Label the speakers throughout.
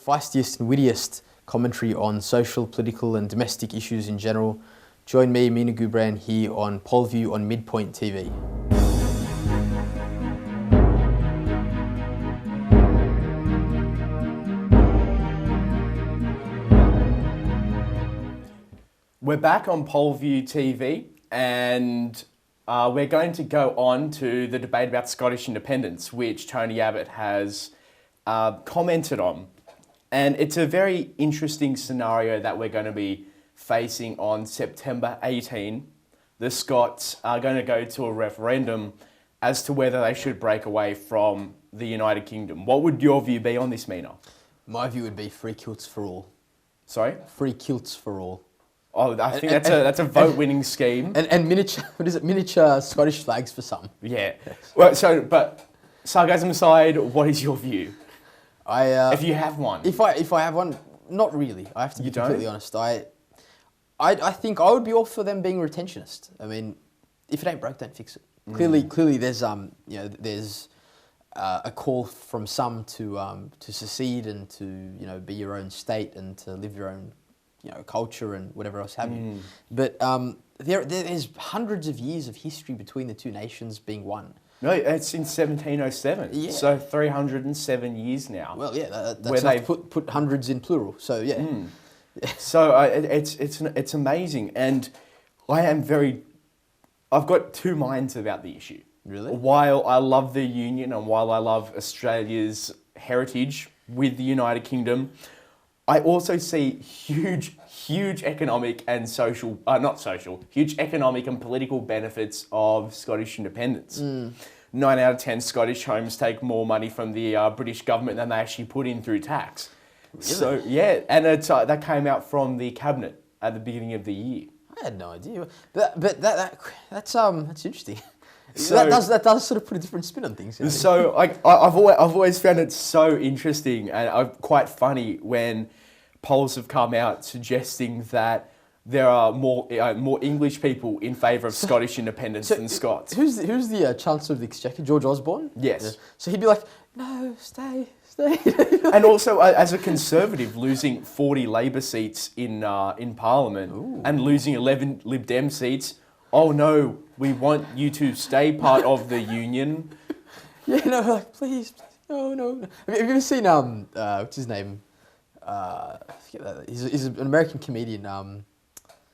Speaker 1: feistiest and wittiest commentary on social, political and domestic issues in general. Join me, Mina Gubran, here on Polview on Midpoint TV.
Speaker 2: We're back on Polview TV and we're going to go on to the debate about Scottish independence, which Tony Abbott has commented on. And it's a very interesting scenario that we're going to be facing on September 18. The Scots are going to go to a referendum as to whether they should break away from the United Kingdom. What would your view be on this, Mina?
Speaker 1: My view would be free kilts for all.
Speaker 2: Sorry?
Speaker 1: Free kilts for all.
Speaker 2: Oh, I think that's a vote-winning scheme.
Speaker 1: And miniature Scottish flags for some.
Speaker 2: Yeah. Well, but sarcasm aside, what is your view? If you have one.
Speaker 1: If I have one, not really. I have to be completely honest. I think I would be all for them being retentionist. I mean, if it ain't broke, don't fix it. Clearly, there's there's a call from some to secede and to be your own state and to live your own culture and whatever else have you. But there's hundreds of years of history between the two nations being one.
Speaker 2: No, it's in 1707. Yeah. So 307 years now.
Speaker 1: Well, yeah, that's where they put hundreds in plural. So yeah.
Speaker 2: So it's amazing, and I've got two minds about the issue.
Speaker 1: Really?
Speaker 2: While I love the Union and while I love Australia's heritage with the United Kingdom, I also see huge economic and huge economic and political benefits of Scottish independence. 9 out of 10 Scottish homes take more money from the British government than they actually put in through tax.
Speaker 1: Really?
Speaker 2: So yeah, and that came out from the cabinet at the beginning of the year.
Speaker 1: I had no idea, but that's interesting. So, that does sort of put a different spin on things.
Speaker 2: So I've always found it so interesting and quite funny when polls have come out suggesting that there are more English people in favour of Scottish independence than Scots.
Speaker 1: Who's the Chancellor of the Exchequer? George Osborne?
Speaker 2: Yes.
Speaker 1: Yeah. So he'd be like, no, stay.
Speaker 2: And also, as a Conservative, losing 40 Labor seats in Parliament and losing 11 Lib Dem seats. Oh no, we want you to stay part of the Union.
Speaker 1: Yeah, no, like please, no. Have you ever seen what's his name? I forget that. He's an American comedian.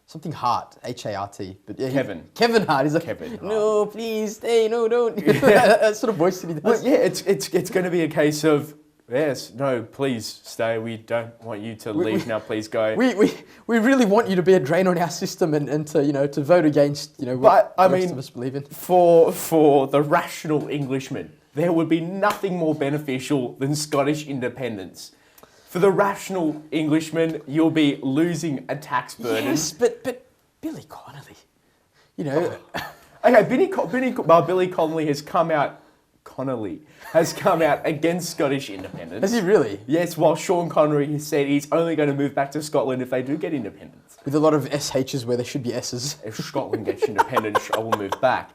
Speaker 1: Something Hart, H-A-R-T. But yeah, Kevin Hart. He's like,
Speaker 2: Kevin Hart.
Speaker 1: No, please stay. No, don't. That sort of voice that he does.
Speaker 2: Well, yeah, it's going to be a case of yes, no, please stay. We don't want you to leave now. Please go.
Speaker 1: We really want you to be a drain on our system and to vote against what the rest of us believe in.
Speaker 2: For the rational Englishman, there would be nothing more beneficial than Scottish independence. For the rational Englishman, you'll be losing a tax burden.
Speaker 1: Yes, but Billy Connolly,
Speaker 2: Okay, Billy Connolly has come out. Against Scottish independence.
Speaker 1: Has he really?
Speaker 2: Yes, while Sean Connery has said he's only going to move back to Scotland if they do get independence.
Speaker 1: With a lot of SHs where there should be S's.
Speaker 2: If Scotland gets independence, I will move back.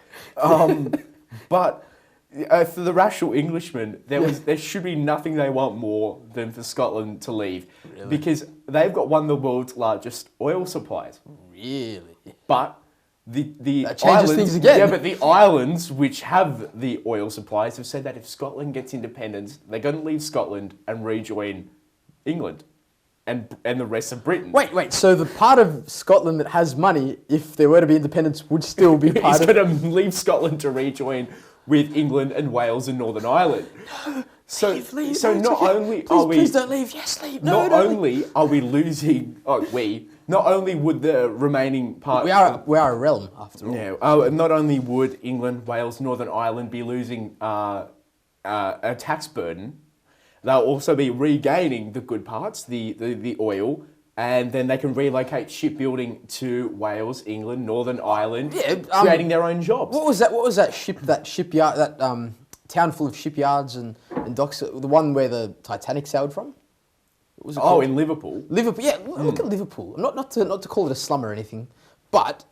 Speaker 2: But for the rational Englishman, there should be nothing they want more than for Scotland to leave.
Speaker 1: Really?
Speaker 2: Because they've got one of the world's largest oil supplies.
Speaker 1: Really?
Speaker 2: But the
Speaker 1: that changes
Speaker 2: islands,
Speaker 1: things again.
Speaker 2: Yeah, but the islands which have the oil supplies have said that if Scotland gets independence, they're going to leave Scotland and rejoin England and the rest of Britain.
Speaker 1: Wait. So the part of Scotland that has money, if there were to be independence, would still be part
Speaker 2: He's going to leave Scotland to rejoin with England and Wales and Northern Ireland.
Speaker 1: No,
Speaker 2: please,
Speaker 1: leave.
Speaker 2: So not
Speaker 1: okay.
Speaker 2: only
Speaker 1: please,
Speaker 2: are we...
Speaker 1: Please don't leave. Yes, leave.
Speaker 2: Not only are we losing... Not only would the remaining part...
Speaker 1: We are a realm, after all.
Speaker 2: Yeah. Not only would England, Wales, Northern Ireland be losing a tax burden, they'll also be regaining the good parts, the oil, and then they can relocate shipbuilding to Wales, England, Northern Ireland, creating their own jobs.
Speaker 1: What was that shipyard, that town full of shipyards and docks, the one where the Titanic sailed from?
Speaker 2: In Liverpool.
Speaker 1: Liverpool, yeah. Look at Liverpool. Not to call it a slum or anything, but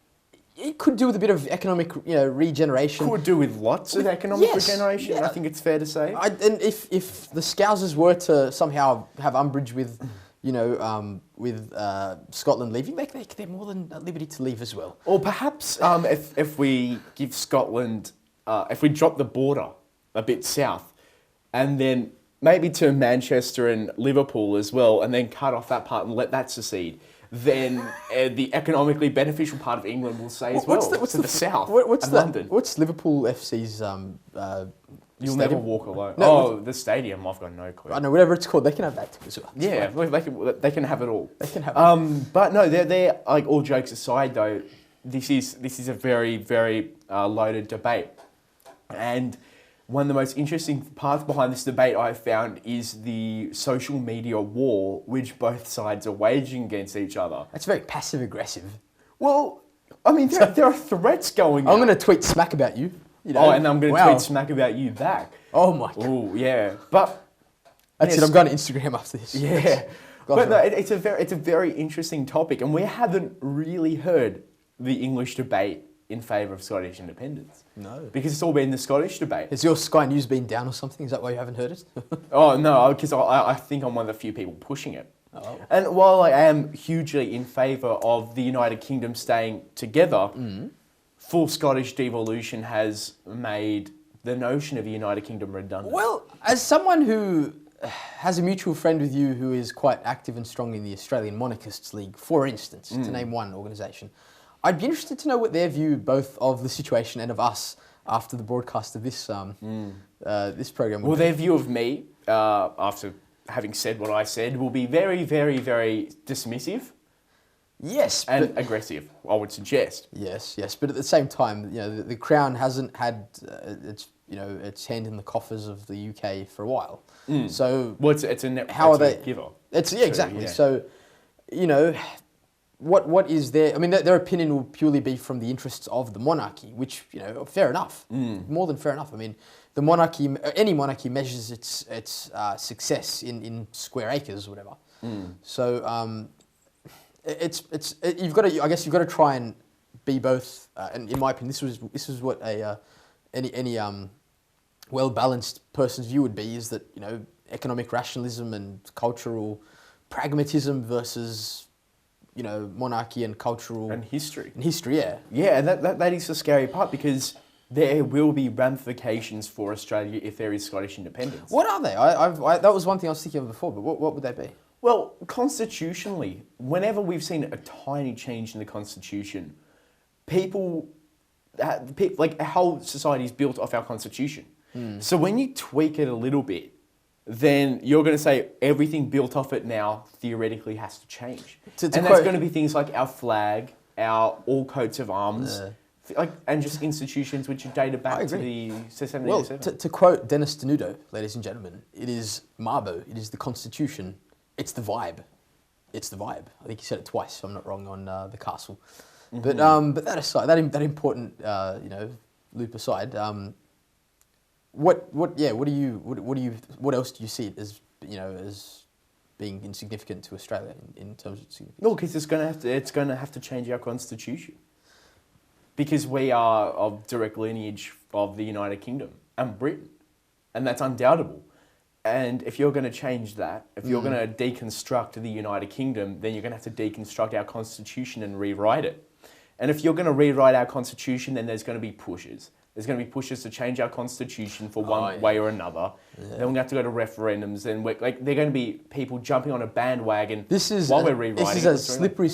Speaker 1: it could do with a bit of economic, regeneration.
Speaker 2: Could do with lots of economic regeneration. Yeah. I think it's fair to say.
Speaker 1: And if the Scousers were to somehow have umbrage with, Scotland leaving, they're more than at liberty to leave as well.
Speaker 2: Or perhaps if we give Scotland, if we drop the border a bit south, and then maybe to Manchester and Liverpool as well, and then cut off that part and let that secede, then the economically beneficial part of England will say as well. What's the south and London.
Speaker 1: What's Liverpool FC's
Speaker 2: You'll
Speaker 1: stadium?
Speaker 2: never walk alone. No, the stadium, I've got no clue.
Speaker 1: I know, whatever it's called, they can have that too as well.
Speaker 2: Yeah, they can have it all.
Speaker 1: They can have it.
Speaker 2: But no, they're like, all jokes aside though, this is a very, very loaded debate. And one of the most interesting parts behind this debate I've found is the social media war which both sides are waging against each other.
Speaker 1: That's very passive aggressive.
Speaker 2: Well, I mean, there are threats going on.
Speaker 1: I'm going to tweet smack about you.
Speaker 2: And I'm going to tweet smack about you back.
Speaker 1: Oh my God.
Speaker 2: Oh yeah, but
Speaker 1: that's it. I'm going to Instagram after this.
Speaker 2: Yeah, but no, it's a very interesting topic, and we haven't really heard the English debate in favour of Scottish independence.
Speaker 1: No.
Speaker 2: Because it's all been the Scottish debate.
Speaker 1: Has your Sky News been down or something? Is that why you haven't heard it?
Speaker 2: Oh, no, because I think I'm one of the few people pushing it.
Speaker 1: Oh.
Speaker 2: And while I am hugely in favour of the United Kingdom staying together, full Scottish devolution has made the notion of a United Kingdom redundant.
Speaker 1: Well, as someone who has a mutual friend with you who is quite active and strong in the Australian Monarchists League, for instance, to name one organisation, I'd be interested to know what their view both of the situation and of us after the broadcast of this this program.
Speaker 2: Well, their view of me, after having said what I said, will be very, very, very dismissive.
Speaker 1: Yes,
Speaker 2: and aggressive, I would suggest.
Speaker 1: Yes, but at the same time, the Crown hasn't had its hand in the coffers of the UK for a while. So,
Speaker 2: well, it's a net giver.
Speaker 1: Exactly. So, what is their? I mean, their opinion will purely be from the interests of the monarchy, which fair enough, more than fair enough. I mean, the monarchy, any monarchy measures its success in square acres or whatever. So, you've got to. I guess you've got to try and be both. And in my opinion, this was what any well balanced person's view would be: is that economic rationalism and cultural pragmatism versus monarchy and cultural
Speaker 2: and history.
Speaker 1: Yeah,
Speaker 2: and that is the scary part, because there will be ramifications for Australia if there is Scottish independence.
Speaker 1: What are they? I that was one thing I was thinking of before, but what would they be?
Speaker 2: Well, constitutionally, whenever we've seen a tiny change in the constitution, like our whole society is built off our constitution. So when you tweak it a little bit, then you're going to say everything built off it now theoretically has to change. And that's going to be things like our flag, all coats of arms, and just institutions which are dated back to the 1787.
Speaker 1: Well, to quote Dennis Denudo, ladies and gentlemen, it is Mabo, it is the Constitution, it's the vibe. It's the vibe. I think he said it twice, if I'm not wrong, on the castle. But that aside, that important loop aside, what else do you see it as as being insignificant to Australia in terms of significance?
Speaker 2: No, because it's going to have to change our constitution, because we are of direct lineage of the United Kingdom and Britain, and that's undoubtable. And if you're going to change that, if you're going to deconstruct the United Kingdom, then you're going to have to deconstruct our constitution and rewrite it. And if you're going to rewrite our constitution, then there's going to be pushes. There's going to be pushes to change our constitution for one way or another. Yeah. Then we're going to have to go to referendums, and they're going to be people jumping on a bandwagon while we're rewriting it.
Speaker 1: This is a slippery